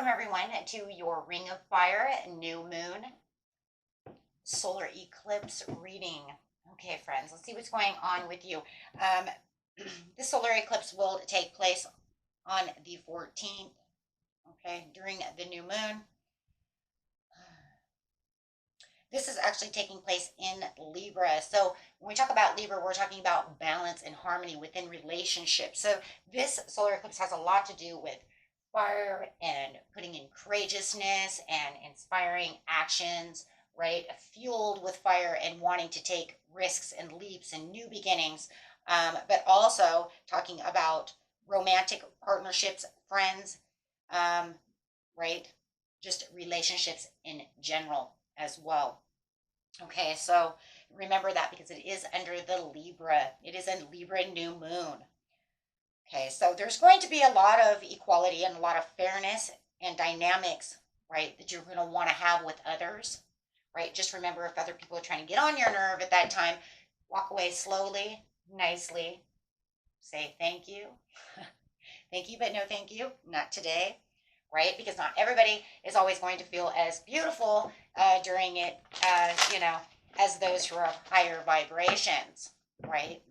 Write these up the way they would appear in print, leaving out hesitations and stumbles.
Welcome everyone to your Ring of Fire new moon solar eclipse reading. Okay, friends, let's see what's going on with you. The solar eclipse will take place on the 14th, okay, during the new moon. This is actually taking place in Libra. So when we talk about Libra, we're talking about balance and harmony within relationships. So this solar eclipse has a lot to do with fire and putting in courageousness and inspiring actions, right? Fueled with fire and wanting to take risks and leaps and new beginnings, but also talking about romantic partnerships, friends, right? Just relationships in general as well. Okay, so remember that because it is under the Libra. It is a Libra new moon. Okay, so there's going to be a lot of equality and a lot of fairness and dynamics, right, that you're going to want to have with others, right? Just remember, if other people are trying to get on your nerve at that time, walk away slowly, nicely, say thank you. Thank you, but no thank you, not today, right? Because not everybody is always going to feel as beautiful during it as, as those who are of higher vibrations, right?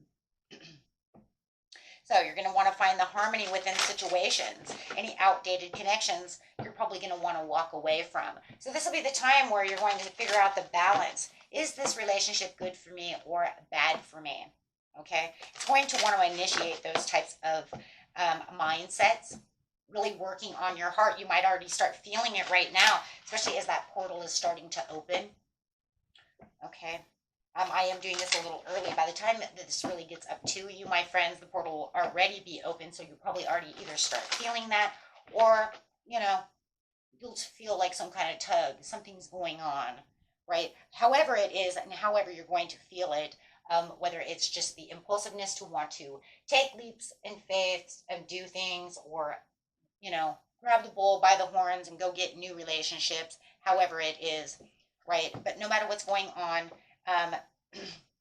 So you're going to want to find the harmony within situations. Any outdated connections, you're probably going to want to walk away from. So this will be the time where you're going to figure out the balance. Is this relationship good for me or bad for me? Okay. It's going to want to initiate those types of mindsets, really working on your heart. You might already start feeling it right now, especially as that portal is starting to open. Okay. I am doing this a little early. By the time that this really gets up to you, my friends, the portal will already be open. So you'll probably already either start feeling that or, you'll feel like some kind of tug. Something's going on, right? However it is and however you're going to feel it, whether it's just the impulsiveness to want to take leaps in faith and do things or, grab the bull by the horns and go get new relationships, however it is, right? But no matter what's going on,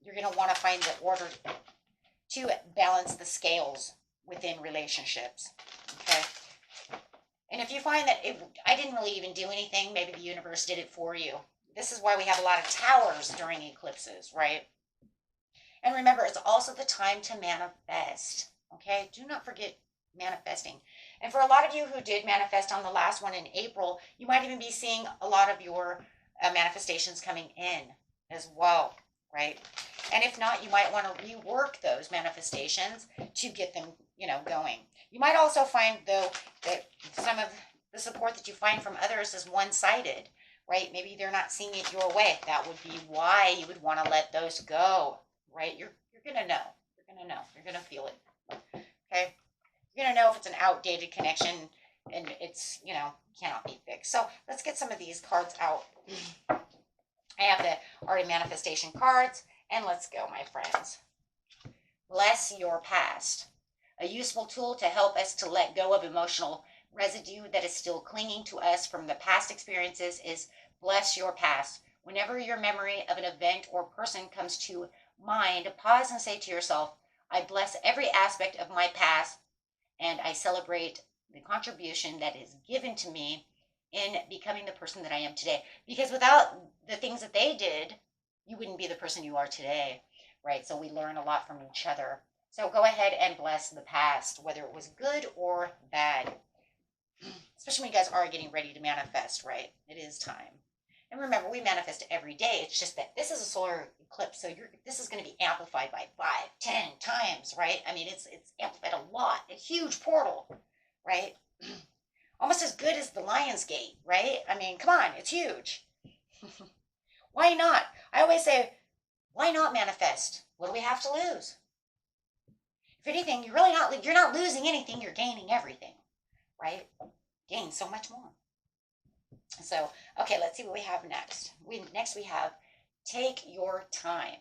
you're going to want to find the order to balance the scales within relationships. Okay. And if you find that I didn't really even do anything, maybe the universe did it for you. This is why we have a lot of towers during eclipses, right? And remember, it's also the time to manifest. Okay. Do not forget manifesting. And for a lot of you who did manifest on the last one in April, you might even be seeing a lot of your manifestations coming in as well, right? And if not, you might want to rework those manifestations to get them, going. You might also find, though, that some of the support that you find from others is one-sided, right? Maybe they're not seeing it your way. That would be why you would want to let those go, right? You're going to know. You're going to know. You're going to feel it, okay? You're going to know if it's an outdated connection and it's, cannot be fixed. So let's get some of these cards out. I have the Art of Manifestation cards, and let's go, my friends. Bless your past. A useful tool to help us to let go of emotional residue that is still clinging to us from the past experiences is bless your past. Whenever your memory of an event or person comes to mind, pause and say to yourself, I bless every aspect of my past, and I celebrate the contribution that is given to me in becoming the person that I am today. Because without the things that they did, you wouldn't be the person you are today, right? So we learn a lot from each other. So go ahead and bless the past, whether it was good or bad. Especially when you guys are getting ready to manifest, right? It is time. And remember, we manifest every day. It's just that this is a solar eclipse, so this is going to be amplified by 5, 10 times, right? I mean, it's amplified a lot, a huge portal, right? Almost as good as the Lion's Gate, right? I mean, come on, it's huge. Why not? I always say, why not manifest? What do we have to lose? If anything, you're not losing anything, you're gaining everything, right? Gain so much more. So, okay, let's see what we have next. Next we have take your time.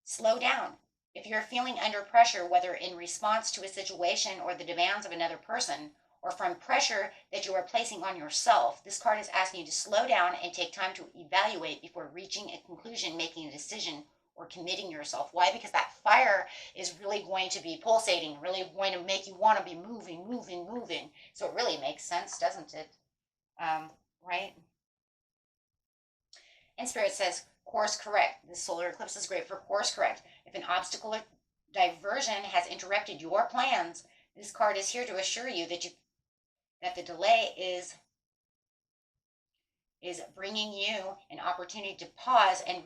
Slow down. If you're feeling under pressure, whether in response to a situation or the demands of another person, or from pressure that you are placing on yourself, this card is asking you to slow down and take time to evaluate before reaching a conclusion, making a decision, or committing yourself. Why? Because that fire is really going to be pulsating, really going to make you want to be moving. So it really makes sense, doesn't it? Right? And Spirit says, course correct. This solar eclipse is great for course correct. If an obstacle or diversion has interrupted your plans, this card is here to assure you that the delay is bringing you an opportunity to pause and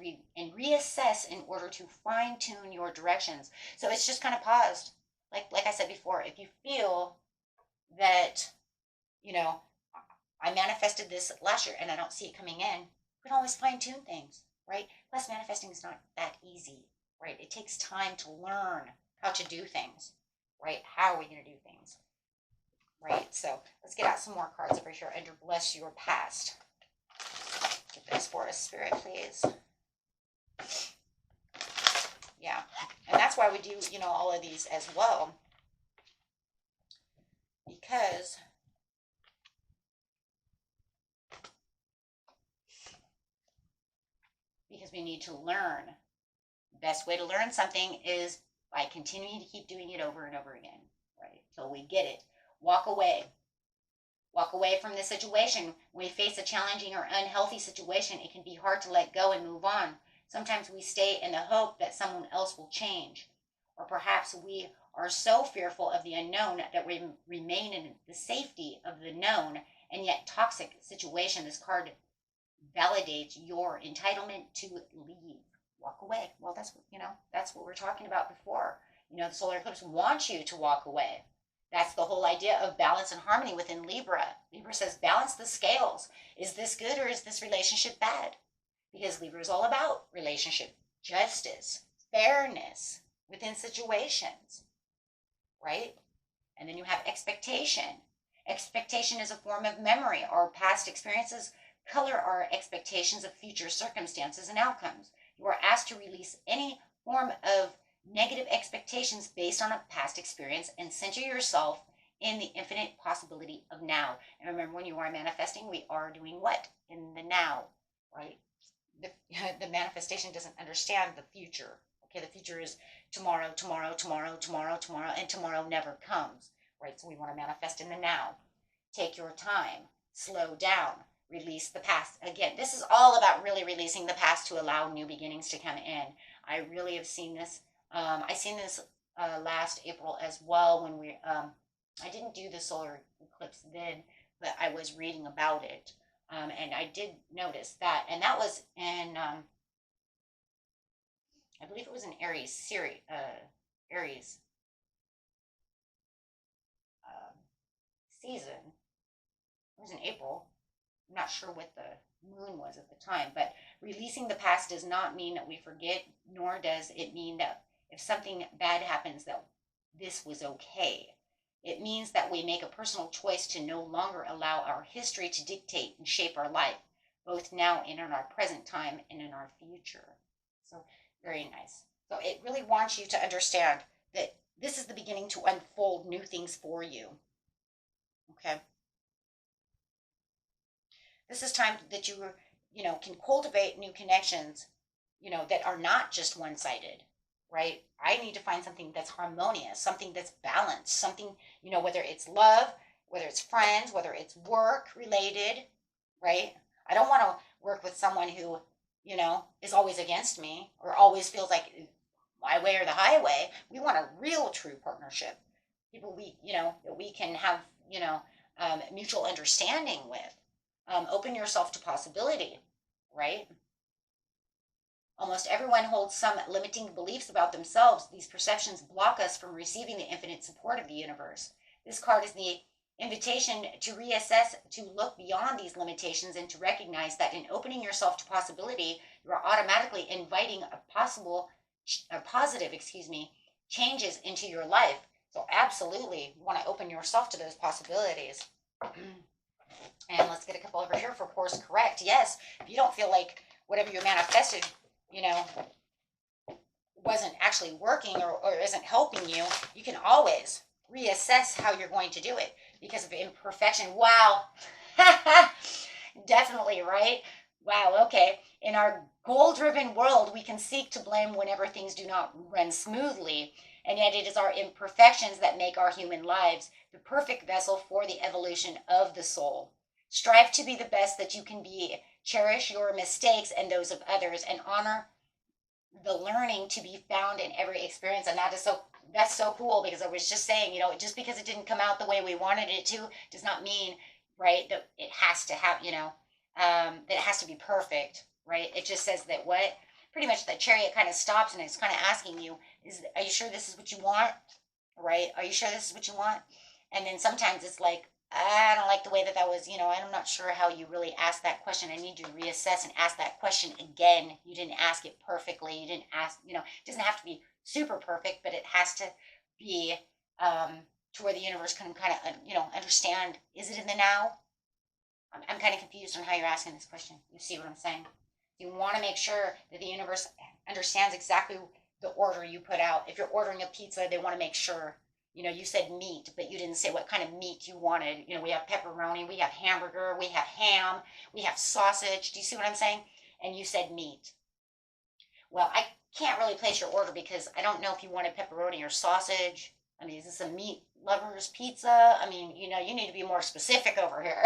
reassess in order to fine tune your directions. So it's just kind of paused. Like I said before, if you feel that, you know, I manifested this last year and I don't see it coming in, we can always fine tune things, right? Plus, manifesting is not that easy, right? It takes time to learn how to do things, right? How are we going to do things, right? So let's get out some more cards over here under Bless Your Past. Get this for us, Spirit, please. Yeah, and that's why we do, all of these as well. Because we need to learn. The best way to learn something is by continuing to keep doing it over and over again, right? Till we get it. Walk away. Walk away from the situation. When we face a challenging or unhealthy situation, it can be hard to let go and move on. Sometimes we stay in the hope that someone else will change. Or perhaps we are so fearful of the unknown that we remain in the safety of the known and yet toxic situation. This card validates your entitlement to leave. Walk away. Well, that's what we're talking about before. The solar eclipse wants you to walk away. That's the whole idea of balance and harmony within Libra. Libra says, balance the scales. Is this good or is this relationship bad? Because Libra is all about relationship, justice, fairness within situations, right? And then you have expectation. Expectation is a form of memory. Our past experiences color our expectations of future circumstances and outcomes. You are asked to release any form of negative expectations based on a past experience and center yourself in the infinite possibility of now. And remember, when you are manifesting, we are doing what? In the now, right? The manifestation doesn't understand the future. Okay, the future is tomorrow, tomorrow, tomorrow, tomorrow, tomorrow, and tomorrow never comes, right? So we want to manifest in the now. Take your time, slow down, release the past. Again, this is all about really releasing the past to allow new beginnings to come in. I really have seen this. I seen this last April as well when I didn't do the solar eclipse then, but I was reading about it. And I did notice that, and that was in, I believe it was an Aries series, Aries season. It was in April. I'm not sure what the moon was at the time, but releasing the past does not mean that we forget, nor does it mean that if something bad happens that this was okay. It means that we make a personal choice to no longer allow our history to dictate and shape our life, both now and in our present time and in our future. So very nice. So it really wants you to understand that this is the beginning to unfold new things for you. Okay. This is time that you can cultivate new connections, that are not just one-sided, right? I need to find something that's harmonious, something that's balanced, something, whether it's love, whether it's friends, whether it's work related, right? I don't want to work with someone who, is always against me or always feels like my way or the highway. We want a real true partnership. People that we can have, mutual understanding with. Open yourself to possibility, right? Almost everyone holds some limiting beliefs about themselves. These perceptions block us from receiving the infinite support of the universe. This card is the invitation to reassess, to look beyond these limitations and to recognize that in opening yourself to possibility, you are automatically inviting positive changes into your life. So absolutely, you want to open yourself to those possibilities. And let's get a couple over here for course correct. Yes, if you don't feel like whatever you manifested, wasn't actually working or isn't helping you, you can always reassess how you're going to do it because of imperfection. Wow. Definitely, right? Wow, okay. In our goal-driven world, we can seek to blame whenever things do not run smoothly, and yet it is our imperfections that make our human lives the perfect vessel for the evolution of the soul. Strive to be the best that you can be. Cherish your mistakes and those of others, and honor the learning to be found in every experience. And that's so cool, because I was just saying, you know, just because it didn't come out the way we wanted it to does not mean, right, that it has to have, you know, that it has to be perfect, right? It just says that what pretty much the chariot kind of stops and it's kind of asking you, are you sure this is what you want? Right? Are you sure this is what you want? And then sometimes it's like, I don't like the way that was, you know, I'm not sure how you really ask that question. I need you to reassess and ask that question again. You didn't ask it perfectly. You didn't ask, you know, it doesn't have to be super perfect, but it has to be to where the universe can kind of, you know, understand, is it in the now? I'm kind of confused on how you're asking this question. You see what I'm saying? You want to make sure that the universe understands exactly the order you put out. If you're ordering a pizza, they want to make sure, you know, you said meat, but you didn't say what kind of meat you wanted. You know, we have pepperoni, we have hamburger, we have ham, we have sausage. Do you see what I'm saying? And you said meat. Well, I can't really place your order because I don't know if you wanted pepperoni or sausage. I mean, is this a meat lover's pizza? I mean, you know, you need to be more specific over here.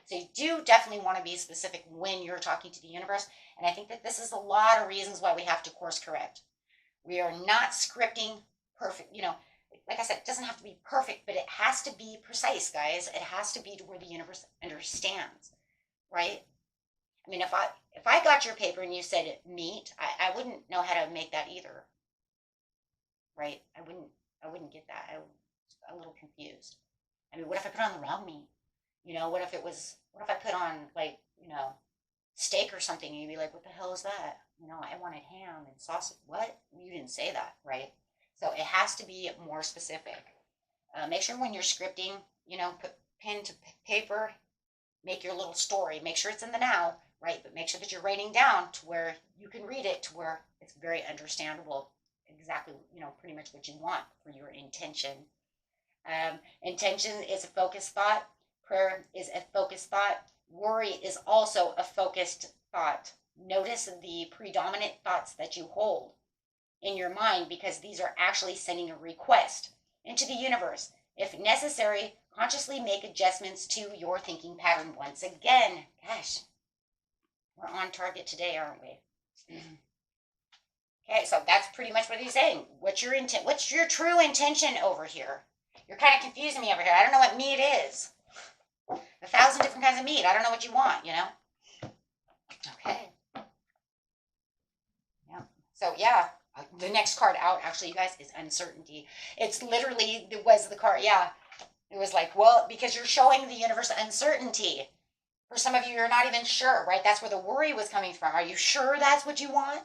So you do definitely want to be specific when you're talking to the universe. And I think that this is a lot of reasons why we have to course correct. We are not scripting perfect, you know, like I said, it doesn't have to be perfect, but it has to be precise, guys. It has to be to where the universe understands, right? I mean, if I got your paper and you said meat, I wouldn't know how to make that either, right? I wouldn't get that. I was a little confused. I mean, what if I put on the wrong meat? You know, what if I put on, like, you know, steak or something, and you'd be like, what the hell is that? You know, I wanted ham and sausage. What? You didn't say that, right? So it has to be more specific. Make sure when you're scripting, you know, put pen to paper, make your little story. Make sure it's in the now, right? But make sure that you're writing down to where you can read it, to where it's very understandable, exactly, you know, pretty much what you want for your intention. Intention is a focused thought. Prayer is a focused thought. Worry is also a focused thought. Notice the predominant thoughts that you hold in your mind, because these are actually sending a request into the universe. If necessary, consciously make adjustments to your thinking pattern once again. Gosh, we're on target today, aren't we? Okay, so that's pretty much what he's saying. What's your intent? What's your true intention over here? You're kind of confusing me over here. I don't know what meat is. 1,000 different kinds of meat. I don't know what you want, you know? Okay. Yeah. So, yeah. The next card out, actually, you guys, is uncertainty. It's literally, it was the card, yeah. It was like, well, because you're showing the universe uncertainty. For some of you, you're not even sure, right? That's where the worry was coming from. Are you sure that's what you want?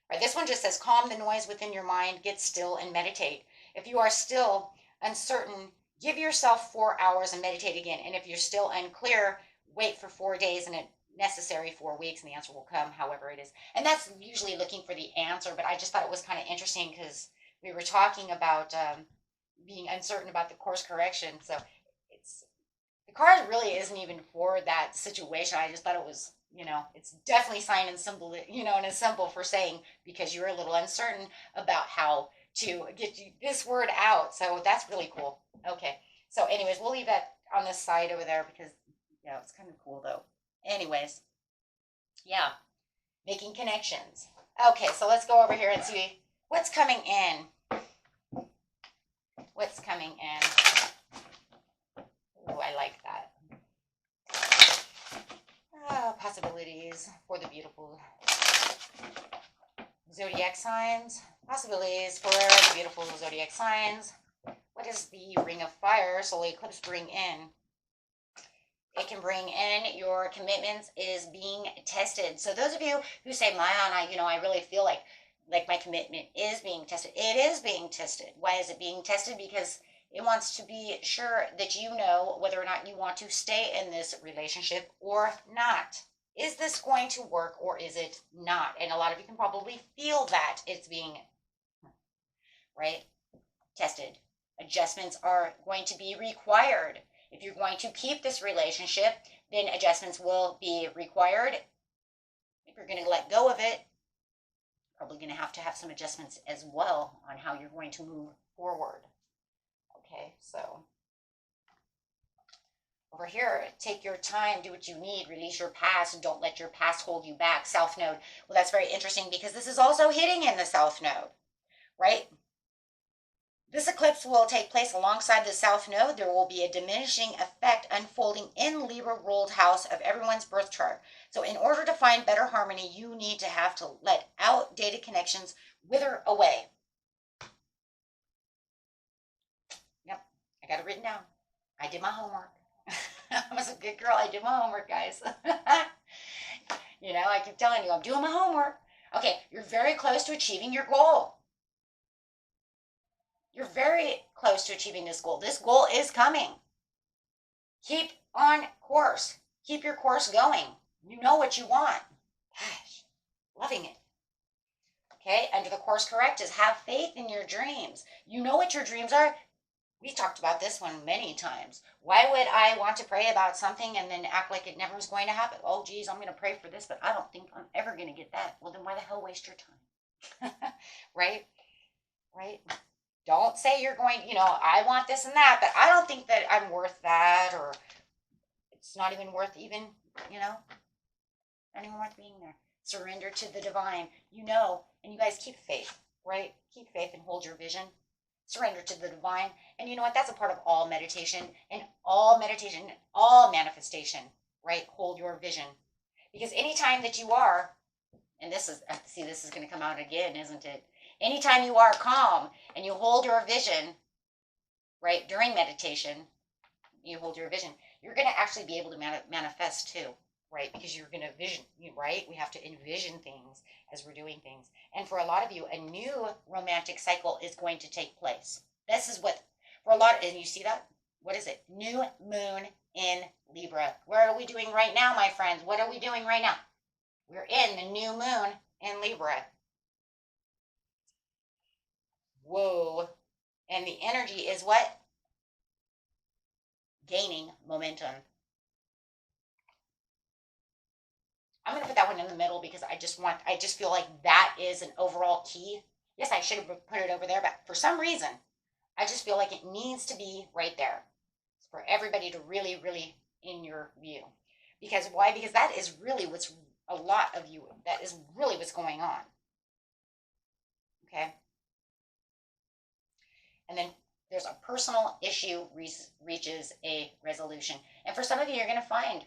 Right, this one just says, calm the noise within your mind, get still, and meditate. If you are still uncertain, give yourself 4 hours and meditate again. And if you're still unclear, wait for 4 days and necessary 4 weeks, and the answer will come, however it is. And that's usually looking for the answer, but I just thought it was kind of interesting because we were talking about being uncertain about the course correction. So the card really isn't even for that situation. I just thought it was, you know, it's definitely sign and symbol, you know, and a symbol for saying, because you're a little uncertain about how to get you this word out. So that's really cool. Okay. So anyways, we'll leave that on this side over there because, yeah, it's kind of cool though. Anyways, yeah, making connections. Okay, so let's go over here and see what's coming in. What's coming in? Oh, I like that. Possibilities for the beautiful zodiac signs. Possibilities for the beautiful zodiac signs. What does the Ring of Fire, solar eclipse, bring in? It can bring in your commitments is being tested. So those of you who say, Mayan, I really feel like my commitment is being tested. It is being tested. Why is it being tested? Because it wants to be sure that you know whether or not you want to stay in this relationship or not. Is this going to work or is it not? And a lot of you can probably feel that it's being, right, tested. Adjustments are going to be required. If you're going to keep this relationship, then adjustments will be required. If you're going to let go of it, probably going to have some adjustments as well on how you're going to move forward. Okay, so Over here, take your time, do what you need, release your past, and don't let your past hold you back. South node. Well, that's very interesting because this is also hitting in the south node, right? This eclipse will take place alongside the south node. There will be a diminishing effect unfolding in Libra ruled house of everyone's birth chart. So in order to find better harmony, you need to have to let outdated connections wither away. Yep, I got it written down. I did my homework. I was a good girl. I did my homework, guys. You know, I keep telling you, I'm doing my homework. Okay, you're very close to achieving your goal. You're very close to achieving this goal. This goal is coming. Keep on course. Keep your course going. You know what you want. Gosh, loving it. Okay, under the course correct is have faith in your dreams. You know what your dreams are. We talked about this one many times. Why would I want to pray about something and then act like it never was going to happen? Oh, geez, I'm going to pray for this, but I don't think I'm ever going to get that. Well, then why the hell waste your time? Right? Right? Don't say you're going, you know, I want this and that, but I don't think that I'm worth that, or it's not even worth even, you know, not even worth being there. Surrender to the divine, you know, and you guys keep faith, right? Keep faith and hold your vision. Surrender to the divine. And you know what? That's a part of all meditation and all manifestation, right? Hold your vision. Because anytime that you are, and this is going to come out again, isn't it? Anytime you are calm and you hold your vision, right, during meditation, you hold your vision, you're going to actually be able to manifest too, right? Because you're going to vision, right? We have to envision things as we're doing things. And for a lot of you, a new romantic cycle is going to take place. This is what, for a lot, and you see that? What is it? New moon in Libra. What are we doing right now, my friends? What are we doing right now? We're in the new moon in Libra. Whoa. And the energy is what? Gaining momentum. I'm going to put that one in the middle because I just feel like that is an overall key. Yes, I should have put it over there, but for some reason, I just feel like it needs to be right there for everybody to really, really in your view. Because why? Because that is really what's a lot of you, that is really what's going on. Okay. And then there's a personal issue reaches a resolution. And for some of you, you're going to find,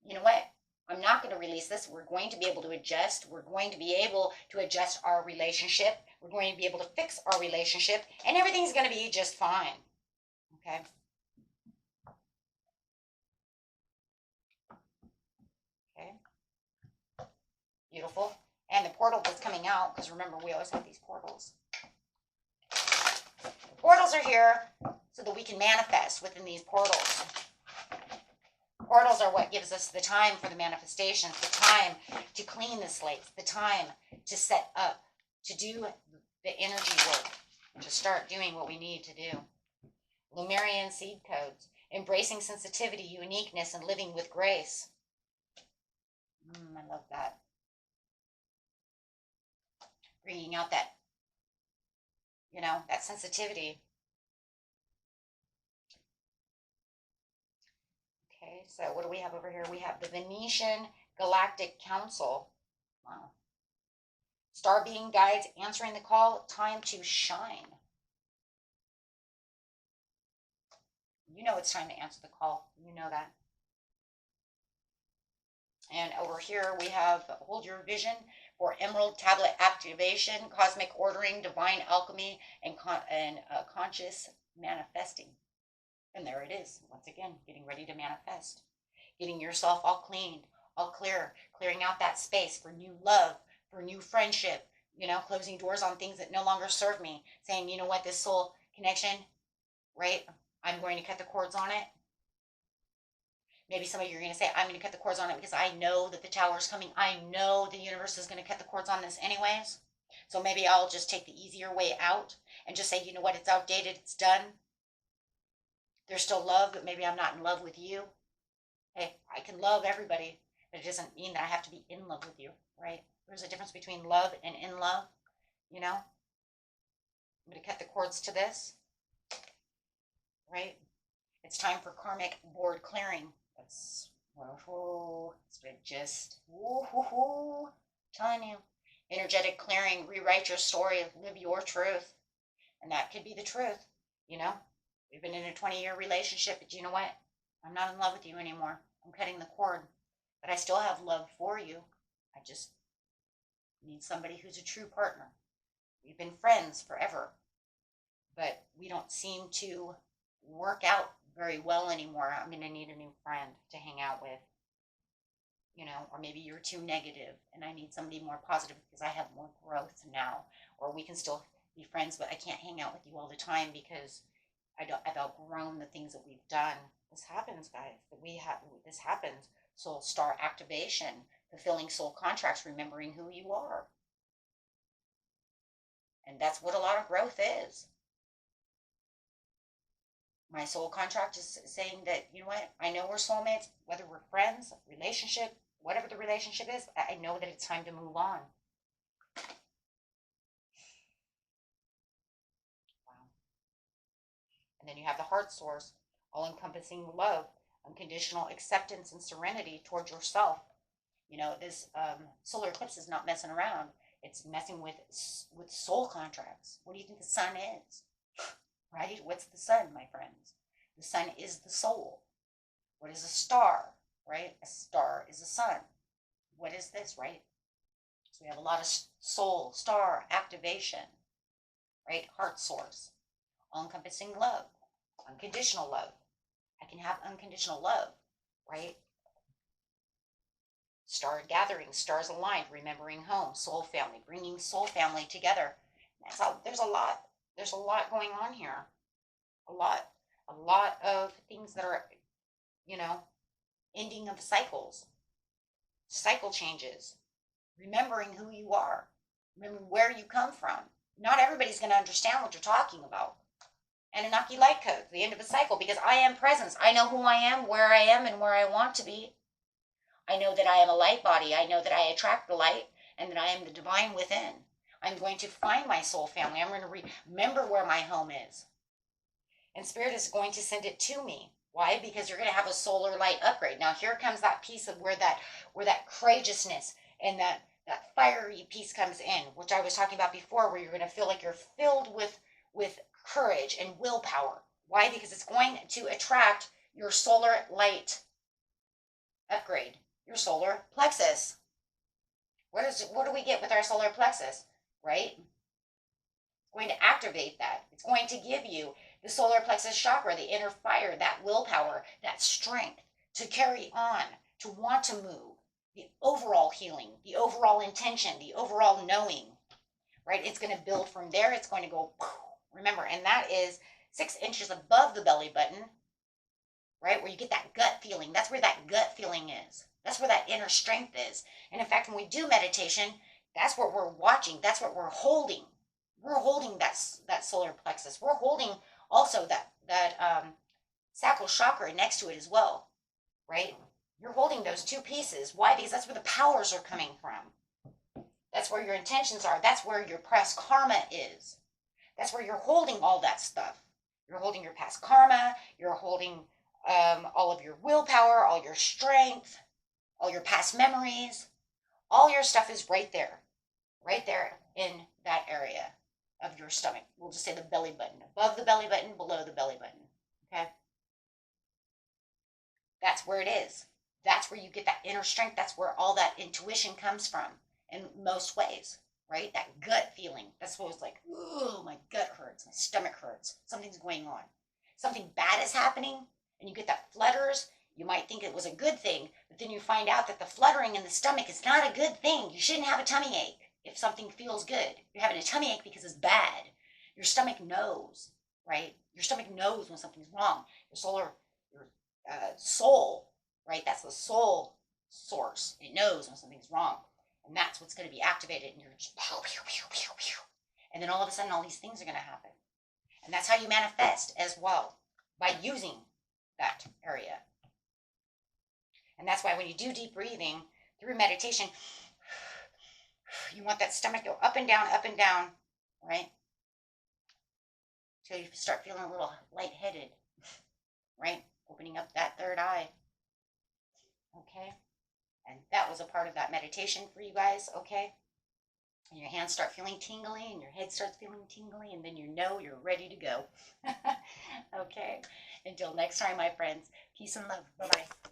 you know what? I'm not going to release this. We're going to be able to adjust. We're going to be able to adjust our relationship. We're going to be able to fix our relationship. And everything's going to be just fine. Okay? Okay. Beautiful. And the portal that's coming out, because remember, we always have these portals. Portals are here so that we can manifest within these portals. Portals are what gives us the time for the manifestations, the time to clean the slates, the time to set up, to do the energy work, to start doing what we need to do. Lemurian seed codes, embracing sensitivity, uniqueness, and living with grace. I love that. Bringing out that, you know, that sensitivity. Okay, so what do we have over here? We have the Venetian Galactic Council. Wow. Star being guides answering the call, time to shine. You know it's time to answer the call. You know that. And over here we have hold your vision for Emerald Tablet activation, cosmic ordering, divine alchemy, and conscious manifesting. And there it is, once again, getting ready to manifest. Getting yourself all cleaned, all clear, clearing out that space for new love, for new friendship, you know, closing doors on things that no longer serve me, saying, you know what, this soul connection, right, I'm going to cut the cords on it. Maybe some of you are going to say, I'm going to cut the cords on it because I know that the tower is coming. I know the universe is going to cut the cords on this anyways. So maybe I'll just take the easier way out and just say, you know what, it's outdated, it's done. There's still love, but maybe I'm not in love with you. Hey, I can love everybody, but it doesn't mean that I have to be in love with you, right? There's a difference between love and in love, you know? I'm going to cut the cords to this, right? It's time for karmic board clearing. That's just telling you. Energetic clearing, rewrite your story, live your truth. And that could be the truth, you know? We've been in a 20-year relationship, but you know what? I'm not in love with you anymore. I'm cutting the cord. But I still have love for you. I just need somebody who's a true partner. We've been friends forever, but we don't seem to work out very well anymore. I'm going to need a new friend to hang out with, you know, or maybe you're too negative and I need somebody more positive because I have more growth now, or we can still be friends, but I can't hang out with you all the time because I've outgrown the things that we've done. This happens, guys. This happens. Soul star activation, fulfilling soul contracts, remembering who you are. And that's what a lot of growth is. My soul contract is saying that, you know what, I know we're soulmates, whether we're friends, relationship, whatever the relationship is, I know that it's time to move on. Wow. And then you have the heart source, all-encompassing love, unconditional acceptance and serenity towards yourself. You know, this solar eclipse is not messing around. It's messing with soul contracts. What do you think the sun is? Right? What's the sun, my friends? The sun is the soul. What is a star? Right? A star is a sun. What is this, right? So we have a lot of soul, star activation, right? Heart source, all-encompassing love, unconditional love. I can have unconditional love, right? Star gathering, stars aligned, remembering home, soul family, bringing soul family together. There's a lot going on here. A lot of things that are, you know, ending of cycles, cycle changes, remembering who you are, remembering where you come from. Not everybody's going to understand what you're talking about. Anunnaki light code, the end of a cycle, because I am presence. I know who I am, where I am, and where I want to be. I know that I am a light body. I know that I attract the light and that I am the divine within. I'm going to find my soul family. I'm going to remember where my home is. And Spirit is going to send it to me. Why? Because you're going to have a solar light upgrade. Now here comes that piece of where that courageousness and that fiery piece comes in, which I was talking about before, where you're going to feel like you're filled with courage and willpower. Why? Because it's going to attract your solar light upgrade, your solar plexus. What do we get with our solar plexus, right? It's going to activate that. It's going to give you the solar plexus chakra, the inner fire, that willpower, that strength to carry on, to want to move, the overall healing, the overall intention, the overall knowing, right? It's going to build from there. It's going to go, remember, and that is 6 inches above the belly button, right? Where you get that gut feeling. That's where that gut feeling is. That's where that inner strength is. And in fact, when we do meditation, that's what we're watching. That's what we're holding. We're holding that solar plexus. We're holding also that sacral chakra next to it as well, right? You're holding those two pieces. Why? Because that's where the powers are coming from. That's where your intentions are. That's where your past karma is. That's where you're holding all that stuff. You're holding your past karma. You're holding all of your willpower, all your strength, all your past memories. All your stuff is right there in that area of your stomach. We'll just say the belly button, above the belly button, below the belly button. Okay? That's where it is. That's where you get that inner strength. That's where all that intuition comes from in most ways, right? That gut feeling. That's what it's like, ooh, my gut hurts, my stomach hurts. Something's going on. Something bad is happening, and you get that flutters. You might think it was a good thing, but then you find out that the fluttering in the stomach is not a good thing. You shouldn't have a tummy ache if something feels good. You're having a tummy ache because it's bad. Your stomach knows, right? Your stomach knows when something's wrong. Your soul, right? That's the soul source. It knows when something's wrong. And that's what's going to be activated. And you're just pew, pew, pew, pew, pew. And then all of a sudden, all these things are going to happen. And that's how you manifest as well, by using that area. And that's why when you do deep breathing through meditation, you want that stomach to go up and down, right? Till you start feeling a little lightheaded, right? Opening up that third eye. Okay. And that was a part of that meditation for you guys. Okay. And your hands start feeling tingly and your head starts feeling tingly, and then you know you're ready to go. Okay. Until next time, my friends, peace and love. Bye bye.